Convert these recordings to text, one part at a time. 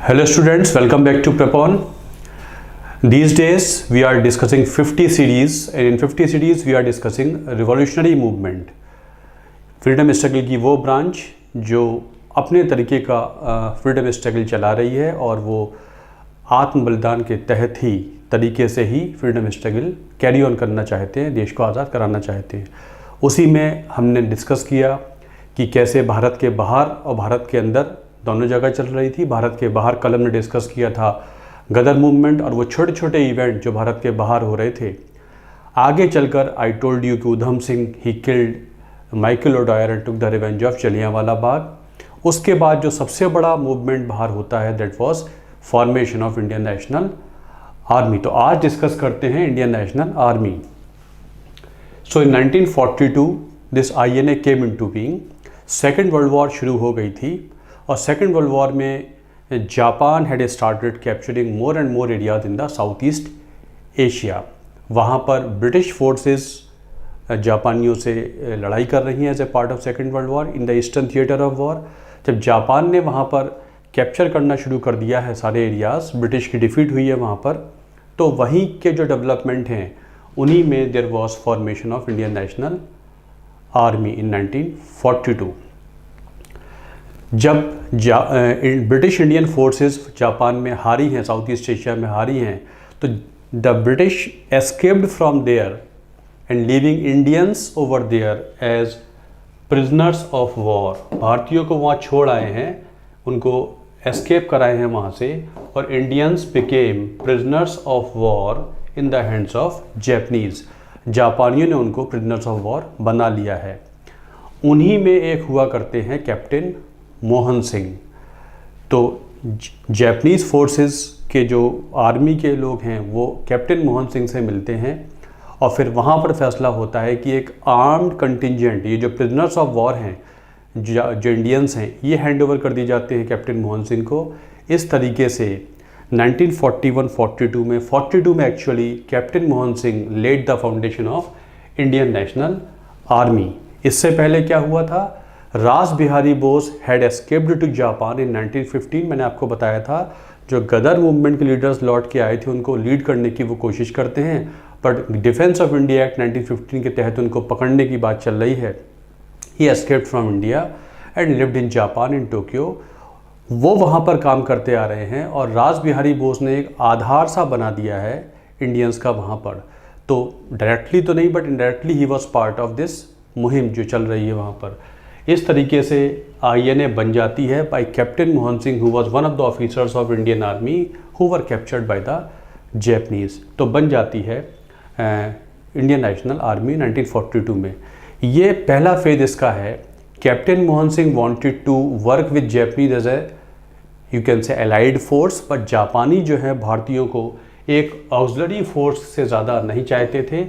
Hello students, welcome back to Prepon. These days we are discussing 50 series and in 50 series we are discussing revolutionary movement. Freedom struggle की वो branch जो अपने तरीके का freedom struggle चला रही है और वो आत्म बलिदान के तहत ही तरीके से ही फ्रीडम स्ट्रगल कैरी ऑन करना चाहते हैं, देश को आज़ाद कराना चाहते हैं। उसी में हमने डिस्कस किया कि कैसे भारत के बाहर और भारत के अंदर दोनों जगह चल रही थी। भारत के बाहर कल हमने डिस्कस किया था गदर मूवमेंट और वो छोटे छोटे इवेंट जो भारत के बाहर हो रहे थे। आगे चलकर आई टोल्ड यू कि Udham Singh he killed Michael O'Dwyer and took the revenge of Jallianwala Bagh. उसके बाद जो सबसे बड़ा मूवमेंट बाहर होता है that was formation of Indian National Army. तो आज डिस्कस करते हैं Indian National Army. So in 1942 this INA came into being. Second world war शुरू हो गई थी और सेकेंड वर्ल्ड वॉर में Japan had started capturing more and more areas in the south East Asia. वहाँ पर ब्रिटिश फोर्सेस जापानियों से लड़ाई कर रही हैं as a part of second world war in the eastern theatre of war. जब Japan ने वहाँ पर कैप्चर करना शुरू कर दिया है सारे एरियाज, ब्रिटिश की डिफीट हुई है वहाँ पर, तो वहीं के जो डेवलपमेंट हैं उन्हीं में there was formation of Indian National Army in 1942। जब ब्रिटिश इंडियन फोर्सेस जापान में हारी हैं, साउथ ईस्ट एशिया में हारी हैं, तो the British escaped from there and leaving Indians over there as prisoners of war. भारतीयों को वहाँ छोड़ आए हैं, उनको एस्केप कराए हैं वहाँ से, और Indians became prisoners of war in the hands of Japanese. जापानियों ने उनको प्रिजनर्स ऑफ वॉर बना लिया है। उन्हीं में एक हुआ करते हैं कैप्टन मोहन सिंह। तो जैपनीज़ फोर्सेस के जो आर्मी के लोग हैं वो कैप्टन मोहन सिंह से मिलते हैं और फिर वहाँ पर फैसला होता है कि एक आर्म्ड कंटिजेंट, ये जो प्रिजनर्स ऑफ वॉर हैं जो इंडियंस हैं, ये हैंड ओवर कर दिए जाते हैं कैप्टन मोहन सिंह को। इस तरीके से 1941-42 में 42 में actually captain Mohan Singh led the foundation of Indian National Army. इससे पहले क्या हुआ था, Ras Bihari Bose had escaped to Japan in 1915। मैंने आपको बताया था जो गदर मूवमेंट के लीडर्स लौट के आए थे उनको लीड करने की वो कोशिश करते हैं, but defence of India act 1915 के तहत उनको पकड़ने की बात चल रही है। He escaped from India and lived in Japan in Tokyo. वो वहाँ पर काम करते आ रहे हैं और रास बिहारी बोस ने एक आधार सा बना दिया है इंडियंस का वहाँ पर। तो डायरेक्टली तो नहीं but indirectly he was part of this मुहिम जो चल रही है वहाँ पर। इस तरीके से INA बन जाती है by captain Mohan Singh who was one of the officers of Indian Army who were captured by the Japanese. तो बन जाती है इंडियन नेशनल आर्मी 1942 में। ये पहला फेज इसका है। Captain Mohan Singh wanted to work with Japanese as a you can say allied force, but जापानी जो है भारतीयों को एक ऑक्सिलरी फोर्स से ज़्यादा नहीं चाहते थे।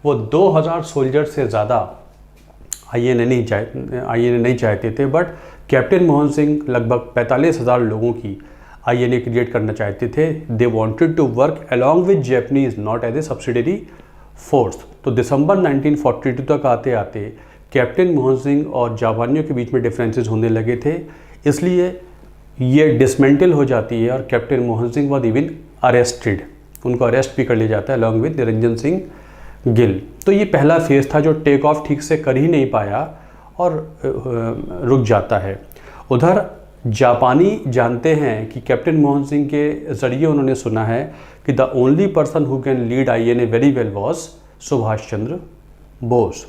वो 2000 सोल्जर से ज़्यादा INA नहीं चाहते थे, बट कैप्टन मोहन सिंह लगभग 45,000 लोगों की INA क्रिएट करना चाहते थे। They wanted to work along with Japanese not as a subsidiary force. तो दिसंबर 1942 तक आते आते कैप्टन मोहन सिंह और जापानियों के बीच में डिफरेंसेस होने लगे थे, इसलिए ये डिसमेंटल हो जाती है और captain Mohan Singh was even arrested. उनको अरेस्ट भी कर लिया जाता है अलॉन्ग विद निरंजन सिंह गिल। तो ये पहला फेज था जो टेक ऑफ ठीक से कर ही नहीं पाया और रुक जाता है। उधर जापानी जानते हैं कि कैप्टन मोहन सिंह के ज़रिए उन्होंने सुना है कि the only person who can lead INA very well was Subhash Chandra Bose.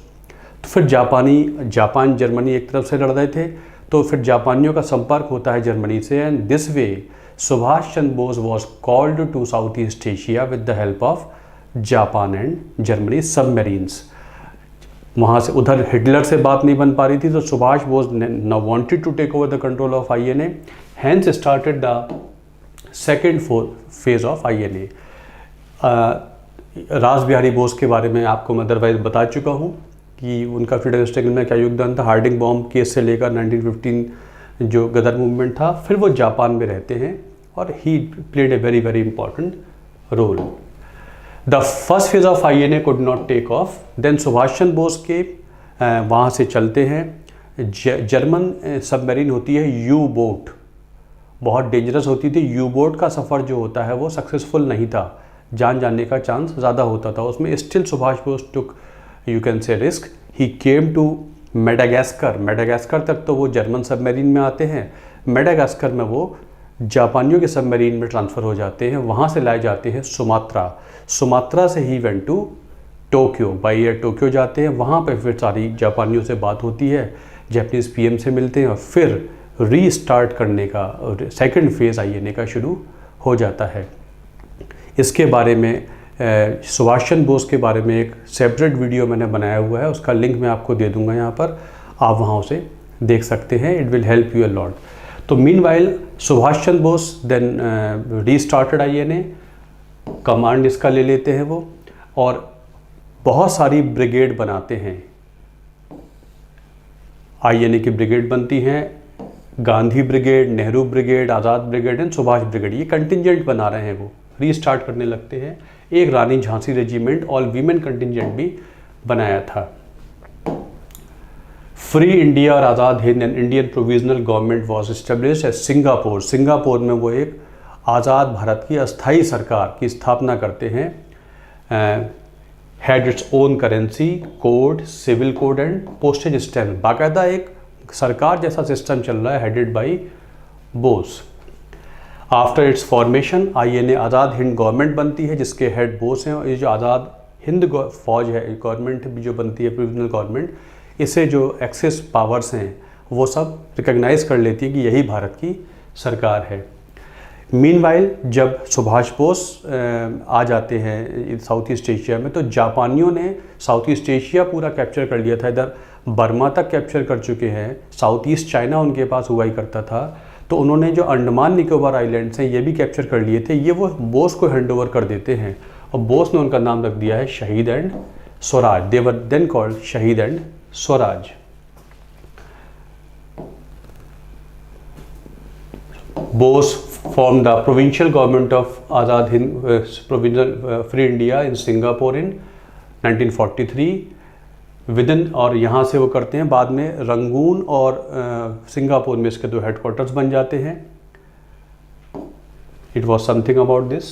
तो फिर जापान जर्मनी एक तरफ से लड़ रहे थे, तो फिर जापानियों का संपर्क होता है जर्मनी से, and this way Subhash Chandra Bose was called to South East Asia with the help of Japan and Germany submarines. वहाँ से उधर हिटलर से बात नहीं बन पा रही थी, तो Subhash Bose now wanted to take over the control of INA, hence started the second phase of INA। Rash Bihari Bose के बारे में आपको मैं अदरवाइज बता चुका हूँ कि उनका फ्रीडम स्ट्रगल में क्या योगदान था। हार्डिंग बॉम्ब केस से लेकर 1915 जो गदर मूवमेंट था, फिर वो जापान में रहते हैं और he played a very very important role. The first phase of INA could not take off, then Subhash Chandra Bose के वहाँ से चलते हैं। जर्मन सबमरीन होती है U बोट, बहुत डेंजरस होती थी। यू बोट का सफ़र जो होता है वो सक्सेसफुल नहीं था, जान जाने का चांस ज़्यादा होता था उसमें। Still Subhash Bose took you can say risk. He came to Madagascar. Madagascar तक तो वो जर्मन सबमरीन में आते हैं, मेडागास्कर में वो जापानियों के सबमरीन में ट्रांसफ़र हो जाते हैं। वहाँ से लाए जाते हैं सुमात्रा। सुमात्रा से he went to Tokyo, by air Tokyo जाते हैं। वहाँ पर फिर सारी जापानियों से बात होती है, जापानीज़ पीएम से मिलते हैं और फिर रीस्टार्ट करने का सेकंड फेज़ आईएनए का शुरू हो जाता है। इसके बारे में सुभाष चंद्र बोस के बारे में एक सेपरेट वीडियो मैंने बनाया हुआ है, उसका लिंक मैं आपको दे दूंगा यहाँ पर, आप वहाँ उसे देख सकते हैं। It will help you a lot. तो meanwhile Subhash Chandra Bose then restarted INA, command इसका ले लेते हैं वो, और बहुत सारी ब्रिगेड बनाते हैं। आईएनए की ब्रिगेड बनती हैं, Gandhi brigade, Nehru brigade, Azad brigade and Subhash brigade. ये कंटिंजेंट बना रहे हैं, वो रीस्टार्ट करने लगते हैं। एक Rani Jhansi regiment all women contingent भी बनाया था। फ्री इंडिया और Azad Hind and Indian provisional government was established at Singapore. Singapore में वो एक आज़ाद भारत की अस्थाई सरकार की स्थापना करते हैं। Had its own currency, code, civil code and postage stamp. बाकायदा एक सरकार जैसा सिस्टम चल रहा है, headed by Bose. After its formation INA Azad Hind government बनती है, जिसके हेड बोस हैं। और ये जो आज़ाद हिंद फौज है, गवर्नमेंट भी जो बनती है, प्रोविजनल गवर्नमेंट, इसे जो एक्सेस पावर्स हैं वो सब रिकग्नाइज कर लेती है कि यही भारत की सरकार है। मीनवाइल जब सुभाष बोस आ जाते हैं साउथ ईस्ट एशिया में, तो जापानियों ने साउथ ईस्ट एशिया पूरा कैप्चर कर लिया था। इधर बर्मा तक कैप्चर कर चुके हैं, साउथ ईस्ट चाइना उनके पास हुआ ही करता था। तो उन्होंने जो अंडमान निकोबार आइलैंड्स हैं ये भी कैप्चर कर लिए थे। ये वो बोस को हैंड ओवर कर देते हैं और बोस ने उनका नाम रख दिया है Shaheed and Swaraj. They were then called Shaheed and Swaraj. Bose formed the provincial government of Azad Hind Provisional Free India in Singapore in 1943 within, और यहाँ से वो करते हैं। बाद में रंगून और सिंगापुर में इसके दो हेडक्वार्टर्स बन जाते हैं। It was something about this.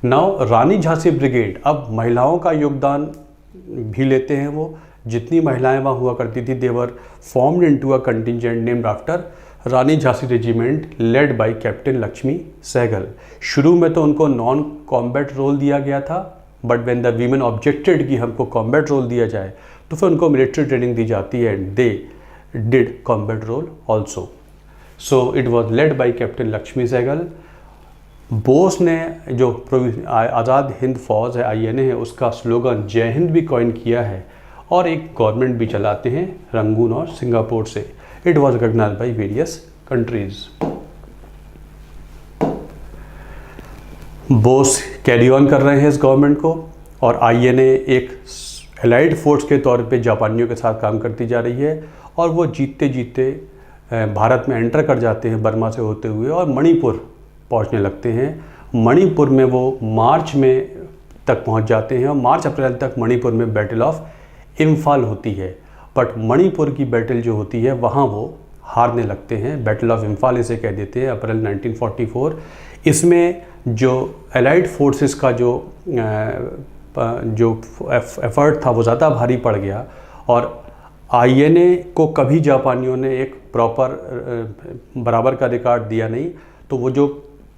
Now Rani Jhansi brigade, अब महिलाओं का योगदान भी लेते हैं वो। जितनी महिलाएं वहाँ हुआ करती थी, they were formed into a contingent named after Rani Jhansi regiment led by captain Lakshmi Sahgal. शुरू में तो उनको नॉन कॉम्बैट रोल दिया गया था, but when the women objected कि हमको कॉम्बैट रोल दिया जाए, तो फिर उनको मिलिट्री ट्रेनिंग दी जाती है and they did combat role also. So it was led by captain Lakshmi Sahgal. Bose ने जो आज़ाद हिंद फौज है, आईएनए है, उसका स्लोगन जय हिंद भी कॉइन किया है और एक गवर्नमेंट भी चलाते हैं रंगून और सिंगापुर से। It was recognised by various countries. Bose carry on कर रहे हैं इस गवर्नमेंट को, और आईएनए एक एलाइड फोर्स के तौर पे जापानियों के साथ काम करती जा रही है। और वो जीतते जीतते भारत में एंटर कर जाते हैं बर्मा से होते हुए और मणिपुर पहुंचने लगते हैं। मणिपुर में वो मार्च में तक पहुंच जाते हैं और मार्च अप्रैल तक मणिपुर में बैटल ऑफ इम्फाल होती है। बट मणिपुर की बैटल जो होती है वहाँ वो हारने लगते हैं। बैटल ऑफ इम्फाल इसे कह देते हैं, अप्रैल 1944। इसमें जो एलाइड फोर्सेस का जो एफर्ट था वो ज़्यादा भारी पड़ गया और आईएनए को कभी जापानियों ने एक प्रॉपर बराबर का रिकॉर्ड दिया नहीं। तो वो जो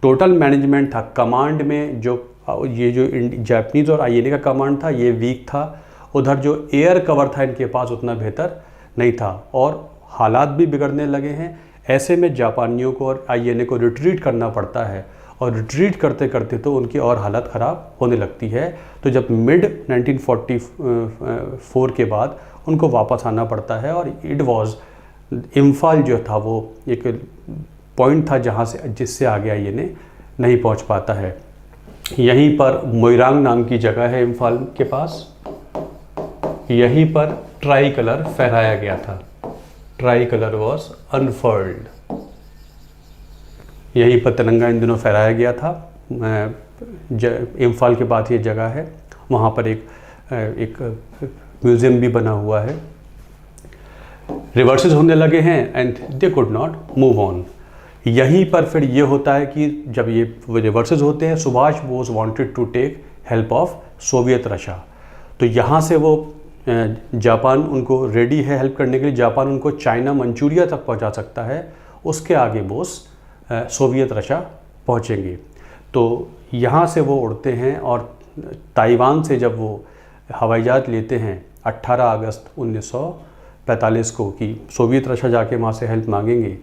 टोटल मैनेजमेंट था, कमांड में जो ये जो जापानीज़ और आईएनए का कमांड था ये वीक था। उधर जो एयर कवर था इनके पास उतना बेहतर नहीं था और हालात भी बिगड़ने लगे हैं। ऐसे में जापानियों को और आईएनए को रिट्रीट करना पड़ता है और रिट्रीट करते करते तो उनकी और हालत ख़राब होने लगती है। तो जब मिड 1944 के बाद उनको वापस आना पड़ता है और इट वाज इम्फाल जो था वो एक पॉइंट था जहाँ से जिससे आगे आईएनए नहीं पहुँच पाता है। यहीं पर मोइरांग नाम की जगह है इम्फाल के पास, यहीं पर ट्राई कलर फहराया गया था। Tricolour was unfurled. यहीं पर तिरंगा इन दिनों फहराया गया था। इम्फाल के बाद ये जगह है, वहाँ पर एक म्यूज़ियम भी बना हुआ है। रिवर्सेस होने लगे हैं and they could not move on. यहीं पर फिर ये होता है कि जब ये रिवर्सेस होते हैं, Subhash Bose wanted to take help of Soviet Russia, तो यहाँ से वो जापान उनको रेडी है हेल्प करने के लिए, जापान उनको चाइना मंचूरिया तक पहुँचा सकता है, उसके आगे बोस सोवियत रशिया पहुँचेंगे। तो यहाँ से वो उड़ते हैं और ताइवान से जब वो हवाई जहाज लेते हैं 18 अगस्त 1945 को कि सोवियत रशिया जाके वहाँ से हेल्प मांगेंगे,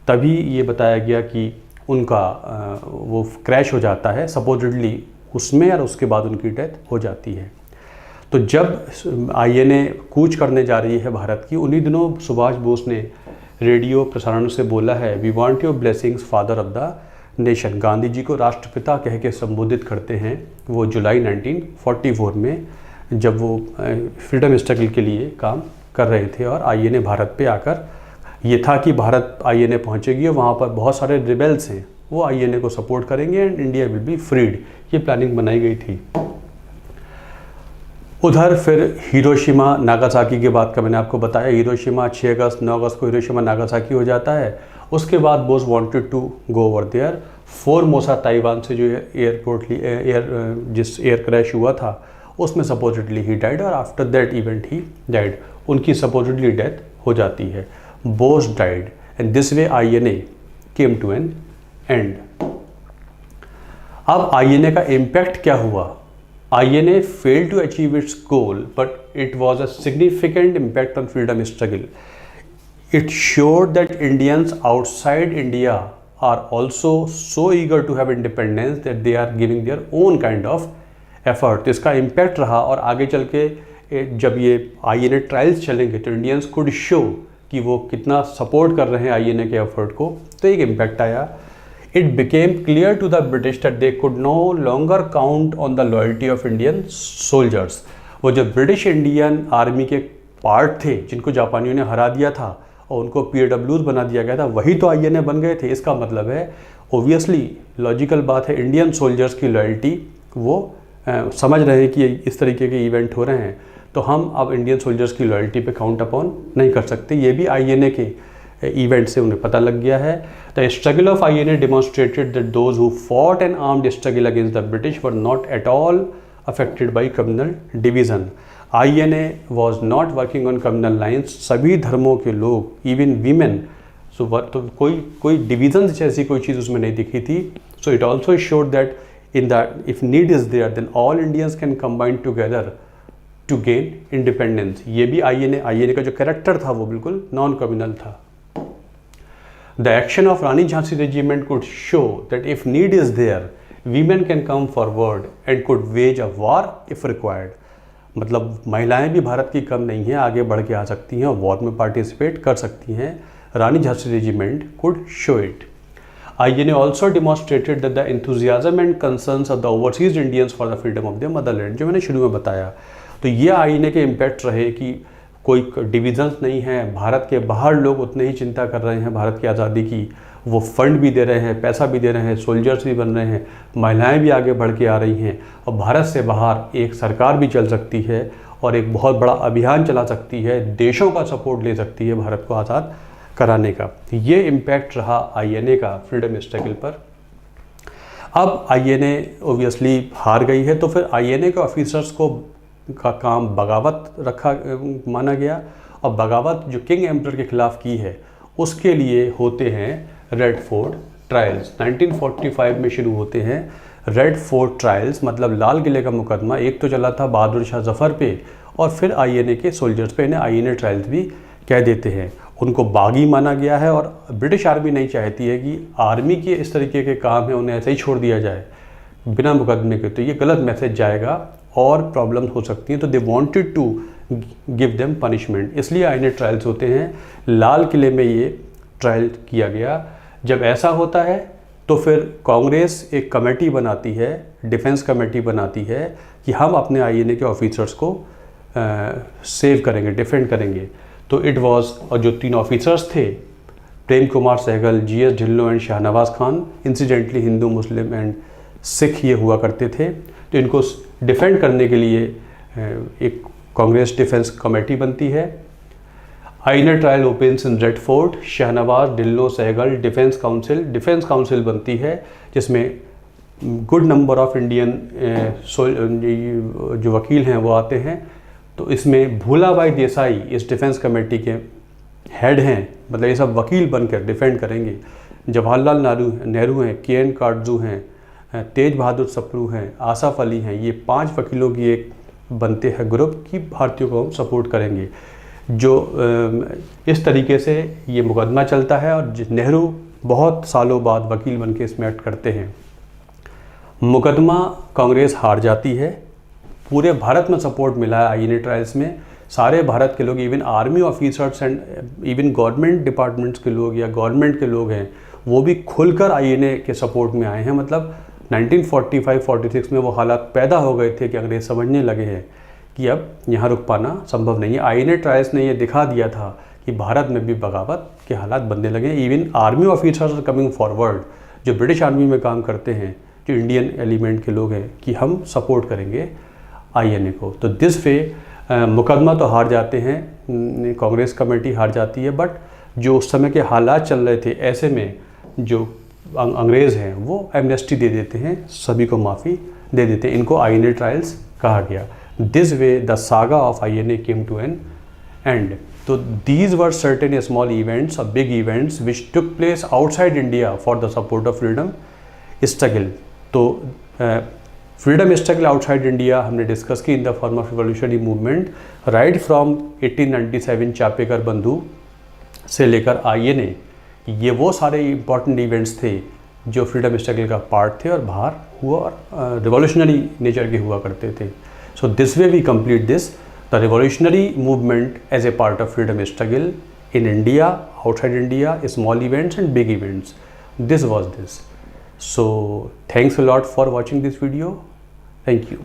तभी ये बताया गया कि उनका वो क्रैश हो जाता है सपोजिटली उसमें, और उसके बाद उनकी डेथ हो जाती है। तो जब आईएनए कूच करने जा रही है भारत की, उन्हीं दिनों सुभाष बोस ने रेडियो प्रसारण से बोला है, we want your blessings father of the nation. Gandhi ji को राष्ट्रपिता कह के संबोधित करते हैं वो जुलाई 1944 में, जब वो फ्रीडम स्ट्रगल के लिए काम कर रहे थे और आईएनए भारत पे आकर, ये था कि भारत आईएनए पहुंचेगी और वहाँ पर बहुत सारे रिबेल्स हैं, वो आईएनए को सपोर्ट करेंगे and India will be freed, ये प्लानिंग बनाई गई थी। उधर फिर हिरोशिमा नागासाकी के बाद का मैंने आपको बताया, हिरोशिमा 6 अगस्त 9 अगस्त को हिरोशिमा नागासाकी हो जाता है। उसके बाद Bose wanted to go over there, Formosa Taiwan से जो जिस एयर क्रैश हुआ था उसमें सपोजिटली ही डाइड, और after that event he died, उनकी सपोजिटली डेथ हो जाती है। Bose died and this way INA came to an end. अब आईएनए का इम्पैक्ट क्या हुआ? INA failed to achieve its goal, but it was a significant impact on freedom struggle. It showed that Indians outside India are also so eager to have independence that they are giving their own kind of effort. इसका impact रहा, और आगे चल के जब ये INA trials चलेंगे तो Indians could show कि वो कितना support कर रहे हैं INA के effort को, तो एक impact आया। It became clear to the British that they could no longer count on the loyalty of Indian soldiers. वो जो ब्रिटिश इंडियन आर्मी के पार्ट थे जिनको जापानियों ने हरा दिया था और उनको PWs बना दिया गया था, वही तो आईएनए बन गए थे। इसका मतलब है ओबियसली लॉजिकल बात है, इंडियन सोल्जर्स की लॉयल्टी वो समझ रहे हैं कि इस तरीके के इवेंट हो रहे हैं, तो हम अब इंडियन सोल्जर्स की लॉयल्टी पे काउंट अपॉन नहीं कर सकते। ये भी आईएनए के इवेंट से उन्हें पता लग गया है। The struggle of INA demonstrated that those who fought N armed struggle against the British were not at all affected by communal division. INA was not working on communal lines. सभी धर्मों के लोग, इवन वीमेन, तो कोई division जैसी कोई चीज़ उसमें नहीं दिखी थी। So it also showed that in the if need is there then all Indians can combine together to gain independence. ये भी आईएनए का जो कैरेक्टर था वो बिल्कुल नॉन कम्युनल था। The action of Rani Jhansi regiment could show that if need is there, women can come forward and could wage a war if required. मतलब महिलाएं भी भारत की कम नहीं हैं, आगे बढ़ के आ सकती हैं और वॉर में पार्टिसिपेट कर सकती हैं। Rani Jhansi regiment could show it. INA also demonstrated that the enthusiasm and concerns of the overseas Indians for the freedom of their motherland, जो मैंने शुरू में बताया, तो ये INA के इम्पैक्ट रहे कि कोई डिविजन्स नहीं है, भारत के बाहर लोग उतने ही चिंता कर रहे हैं भारत की आज़ादी की, वो फंड भी दे रहे हैं, पैसा भी दे रहे हैं, सोल्जर्स भी बन रहे हैं, महिलाएं भी आगे बढ़ के आ रही हैं, और भारत से बाहर एक सरकार भी चल सकती है और एक बहुत बड़ा अभियान चला सकती है, देशों का सपोर्ट ले सकती है भारत को आज़ाद कराने का। ये इम्पैक्ट रहा आईएनए का फ्रीडम स्ट्रगल पर। अब आईएनए ओबियसली हार गई है, तो फिर आईएनए के ऑफिसर्स को का काम बगावत माना गया, और बगावत जो किंग एम्परर के खिलाफ की है उसके लिए होते हैं रेड फोर्ट ट्रायल्स। 1945 में शुरू होते हैं रेड फोर्ट ट्रायल्स, मतलब लाल किले का मुकदमा। एक तो चला था बहादुर शाह जफ़र पे, और फिर आईएनए के सोल्जर्स पे, इन्हें आईएनए ट्रायल्स भी कह देते हैं। उनको बागी माना गया है, और ब्रिटिश आर्मी नहीं चाहती है कि आर्मी के इस तरीके के काम है उन्हें ऐसे ही छोड़ दिया जाए बिना मुकदमे के, तो ये गलत मैसेज जाएगा और प्रॉब्लम हो सकती हैं, तो they wanted to give them punishment, इसलिए आईएनए ट्रायल्स होते हैं। लाल किले में ये ट्रायल किया गया। जब ऐसा होता है तो फिर कांग्रेस एक कमेटी बनाती है, डिफेंस कमेटी बनाती है कि हम अपने आईएनए के ऑफिसर्स को सेव करेंगे, डिफेंड करेंगे। तो इट वाज, और जो 3 ऑफिसर्स थे, Prem Kumar Sahgal, G S Dhillon and Shahnawaz Khan, incidentally Hindu, Muslim and Sikh ये हुआ करते थे। तो इनको डिफेंड करने के लिए एक कांग्रेस डिफेंस कमेटी बनती है। INA trial opens in Red Fort, Shahnawaz, Dhillon, Sahgal, defence council बनती है जिसमें गुड नंबर ऑफ इंडियन जो वकील हैं वो आते हैं। तो इसमें भूलाबाई देसाई इस डिफेंस कमेटी के हेड हैं, मतलब ये सब वकील बनकर डिफेंड करेंगे। जवाहरलाल नेहरू हैं, KN काटजू हैं, तेज बहादुर सप्रू हैं, आसफ अली हैं। ये 5 वकीलों की एक बनते हैं ग्रुप की भारतीयों को हम सपोर्ट करेंगे। जो इस तरीके से ये मुकदमा चलता है और नेहरू बहुत सालों बाद वकील बन के इसमें एक्ट करते हैं। मुकदमा कांग्रेस हार जाती है। पूरे भारत में सपोर्ट मिला है आईएनए ट्रायल्स में। सारे भारत के लोग, even army officers and even government departments के लोग या गवर्नमेंट के लोग हैं, वो भी खुलकर आईएनए के सपोर्ट में आए हैं। मतलब 1945-46 में वो हालात पैदा हो गए थे कि अंग्रेज समझने लगे हैं कि अब यहाँ रुक पाना संभव नहीं है। आईएनए ट्रायल्स ने ये दिखा दिया था कि भारत में भी बगावत के हालात बनने लगे। Even army officers are coming forward, जो ब्रिटिश आर्मी में काम करते हैं, जो इंडियन एलिमेंट के लोग हैं, कि हम सपोर्ट करेंगे आईएनए को। तो दिस वे मुकदमा तो हार जाते हैं, कांग्रेस कमेटी हार जाती है, बट जो उस समय के हालात चल रहे थे, ऐसे में जो अंग्रेज़ हैं वो एमनेस्टी दे देते हैं, सभी को माफ़ी दे देते हैं। इनको आईएनए ट्रायल्स कहा गया। This way the saga of INA came to an end. तो these were certain small events और big events which took place outside India for the support of freedom struggle. तो फ्रीडम स्ट्रगल आउटसाइड इंडिया हमने discuss की in the form of revolutionary movement right from 1897 Chapekar बंधु से लेकर INA. ये वो सारे इंपॉर्टेंट इवेंट्स थे जो फ्रीडम स्ट्रगल का पार्ट थे और बाहर हुआ और रिवॉल्यूशनरी नेचर के हुआ करते थे। So this way we complete this the revolutionary movement as a part of freedom struggle in India, outside India, small events and big events. This was this. So thanks a lot for watching this video. Thank you.